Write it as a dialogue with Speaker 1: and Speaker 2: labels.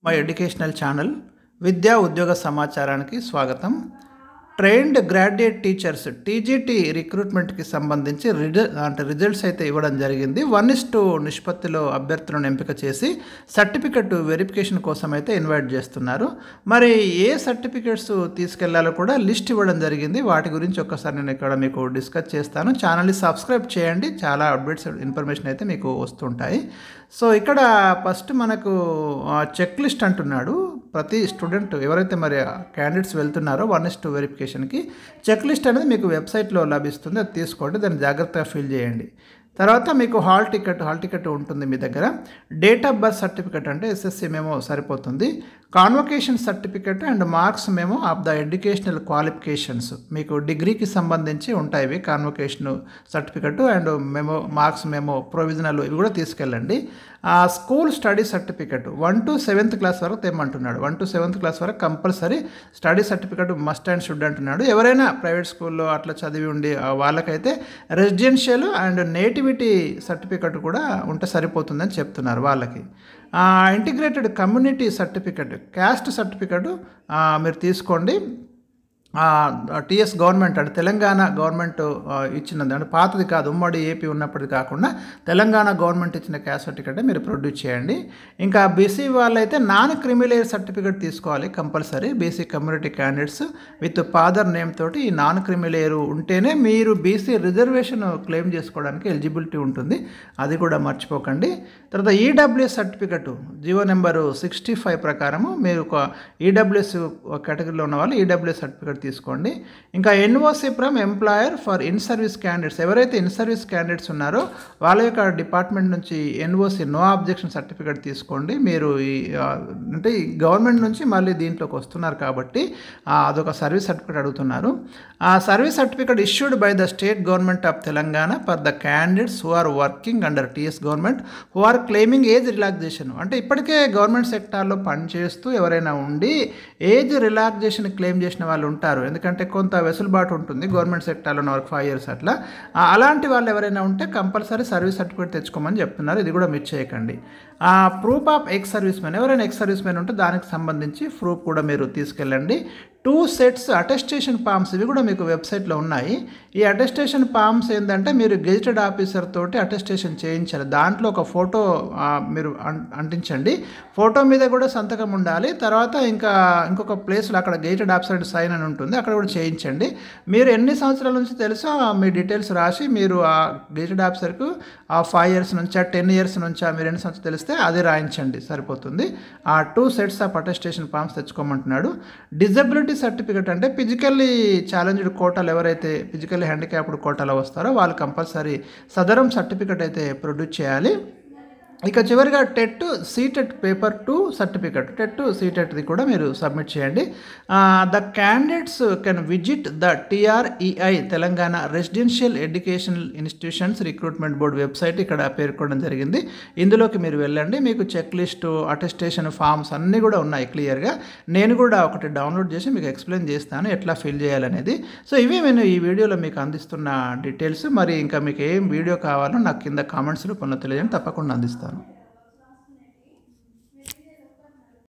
Speaker 1: My educational channel విద్యా ఉద్యోగ సమాచారానికి స్వాగతం. ట్రైన్డ్ గ్రాడ్యుయేట్ టీచర్స్ టీజీటీ రిక్రూట్మెంట్కి సంబంధించి రిజల్ట్స్ అయితే ఇవ్వడం జరిగింది. 1:2 నిష్పత్తిలో అభ్యర్థులను ఎంపిక చేసి సర్టిఫికెట్ వెరిఫికేషన్ కోసం అయితే ఇన్వైట్ చేస్తున్నారు. మరి ఏ సర్టిఫికెట్స్ తీసుకెళ్లాలో కూడా లిస్ట్ ఇవ్వడం జరిగింది. వాటి గురించి ఒక్కసారి నేను ఇక్కడ మీకు డిస్కస్ చేస్తాను. ఛానల్ని సబ్స్క్రైబ్ చేయండి, చాలా అప్డేట్స్ ఇన్ఫర్మేషన్ అయితే మీకు వస్తుంటాయి. సో ఇక్కడ ఫస్ట్ మనకు చెక్ లిస్ట్ అంటున్నాడు. ప్రతి స్టూడెంట్ ఎవరైతే మరి క్యాండిడేట్స్ వెళ్తున్నారో 1:2 వెరిఫికేషన్కి చెక్ లిస్ట్ అనేది మీకు వెబ్సైట్లో లభిస్తుంది. అది తీసుకోండి, దాన్ని జాగ్రత్తగా ఫిల్ చేయండి. తర్వాత మీకు హాల్ టికెట్ ఉంటుంది మీ దగ్గర. డేట్ ఆఫ్ బర్త్ సర్టిఫికెట్ అంటే ఎస్ఎస్సి మెమో సరిపోతుంది. Convocation certificate and marks memo of the educational qualifications, మీకు డిగ్రీకి సంబంధించి ఉంటాయి ఇవి. Convocation certificate and memo, marks memo, provisional ఇవి కూడా తీసుకెళ్ళండి. School study certificate 1 to 7th class వరకు తెమ్మంటున్నాడు. 1 to 7th క్లాస్ వరకు compulsory study certificate must and should అంటున్నాడు. ఎవరైనా ప్రైవేట్ స్కూల్లో అట్లా చదివి ఉండి వాళ్ళకైతే రెసిడెన్షియల్ అండ్ నేటివిటీ సర్టిఫికెట్ కూడా ఉంటే సరిపోతుందని చెప్తున్నారు వాళ్ళకి. Integrated community certificate, caste certificate మీరు తీసుకోండి. టీఎస్ గవర్నమెంట్ అంటే తెలంగాణ గవర్నమెంట్ ఇచ్చినది, అంటే పాతది కాదు, ఉమ్మడి ఏపీ ఉన్నప్పటిది కాకుండా తెలంగాణ గవర్నమెంట్ ఇచ్చిన క్యాస్ట్ సర్టిఫికేట్ మీరు ప్రొడ్యూస్ చేయండి. ఇంకా బీసీ వాళ్ళైతే నాన్ క్రిమిలేయర్ సర్టిఫికేట్ తీసుకోవాలి compulsory. BC community candidates with father name తోటి ఈ నాన్ క్రిమిలేయర్ ఉంటేనే మీరు బీసీ రిజర్వేషన్ క్లెయిమ్ చేసుకోవడానికి ఎలిజిబిలిటీ ఉంటుంది, అది కూడా మర్చిపోకండి. తర్వాత ఈడబ్ల్యూఎస్ సర్టిఫికెట్ జీవో నెంబరు 65 ప్రకారము మీరు ఒక ఈడబ్ల్యూఎస్ కేటగిరీలో ఉన్న వాళ్ళు ఈడబ్ల్యూఎస్ సర్టిఫికేట్ తీసుకోండి. ఇంకా NOC from employer for in service candidates, ఎవరైతే ఇన్ సర్వీస్ క్యాండిడేట్స్ ఉన్నారో వాళ్ళ యొక్క డిపార్ట్మెంట్ నుంచి ఎన్ఓసి నో అబ్జెక్షన్ సర్టిఫికేట్ తీసుకోండి. మీరు అంటే గవర్నమెంట్ నుంచి మళ్ళీ దీంట్లోకి వస్తున్నారు కాబట్టి అదొక సర్వీస్ సర్టిఫికేట్ అడుగుతున్నారు. ఆ service certificate issued by the state government of Telangana for the candidates who are working under TS government who are claiming age relaxation, అంటే ఇప్పటికే గవర్నమెంట్ సెక్టార్లో పనిచేస్తూ ఎవరైనా ఉండి ఏజ్ రిలాక్సేషన్ క్లెయిమ్ చేసిన వాళ్ళు ఉంటారు. ఎందుకంటే కొంత వెసులుబాటు ఉంటుంది గవర్నమెంట్ సెక్టార్లో ఉన్న వరకు 5 years అట్లా. అలాంటి వాళ్ళు ఎవరైనా ఉంటే కంపల్సరీ సర్వీస్ సర్టిఫికేట్ తెచ్చుకోమని చెప్తున్నారు. ఇది కూడా మిస్ చేయకండి. Proof of ex service man, ఎవరైనా ఎక్స్ సర్వీస్ మ్యాన్ ఉంటే దానికి సంబంధించి ప్రూఫ్ కూడా మీరు తీసుకెళ్ళండి. 2 sets అటెస్టేషన్ ఫామ్స్, ఇవి కూడా మీకు వెబ్సైట్లో ఉన్నాయి. ఈ అటెస్టేషన్ ఫామ్స్ ఏంటంటే మీరు గెజిటెడ్ ఆఫీసర్ తోటి అటెస్టేషన్ చేయించాలి. దాంట్లో ఒక ఫోటో మీరు అంటించండి. ఫోటో మీద కూడా సంతకం ఉండాలి. తర్వాత ఇంకొక ప్లేస్లో అక్కడ గెజిటెడ్ ఆఫీసర్ సైన్ అని ఉంటుంది, అక్కడ కూడా చేయించండి. మీరు ఎన్ని సంవత్సరాల నుంచి తెలుసో మీ డీటెయిల్స్ రాసి మీరు ఆ గెజిటెడ్ ఆఫీసర్కు 5 years నుంచా 10 years నుంచా మీరు ఎన్ని సంవత్సరాలు తెలిస్తే అది రాయించండి, సరిపోతుంది. 2 sets ఆఫ్ అటెస్టేషన్ ఫామ్స్ తెచ్చుకోమంటున్నాడు. డిజబిలిటీ సర్టిఫికేట్ అంటే ఫిజికల్లీ ఛాలెంజ్డ్ కోటాలు, ఎవరైతే ఫిజికల్లీ హ్యాండిక్యాప్డ్ కోటాలో వస్తారో వాళ్ళు కంపల్సరీ సదరం సర్టిఫికేట్ అయితే ప్రొడ్యూస్ చేయాలి. ఇక చివరిగా TET CTET paper 2 certificate, TET సీటెట్ది కూడా మీరు సబ్మిట్ చేయండి. The candidates can visit the TREI Telangana residential educational institutions recruitment board website ఇక్కడ పేర్కొనడం జరిగింది. ఇందులోకి మీరు వెళ్ళండి. మీకు చెక్ లిస్టు, అటెస్టేషన్ ఫామ్స్ అన్నీ కూడా ఉన్నాయి క్లియర్గా. నేను కూడా ఒకటి డౌన్లోడ్ చేసి మీకు ఎక్స్ప్లెయిన్ చేస్తాను ఎట్లా ఫిల్ చేయాలనేది. సో ఇవి నేను ఈ వీడియోలో మీకు అందిస్తున్న డీటెయిల్స్. మరి ఇంకా మీకు ఏం వీడియో కావాలో నాకు కింద కామెంట్స్ రూపంలో తెలియజేయండి, తప్పకుండా అందిస్తాను.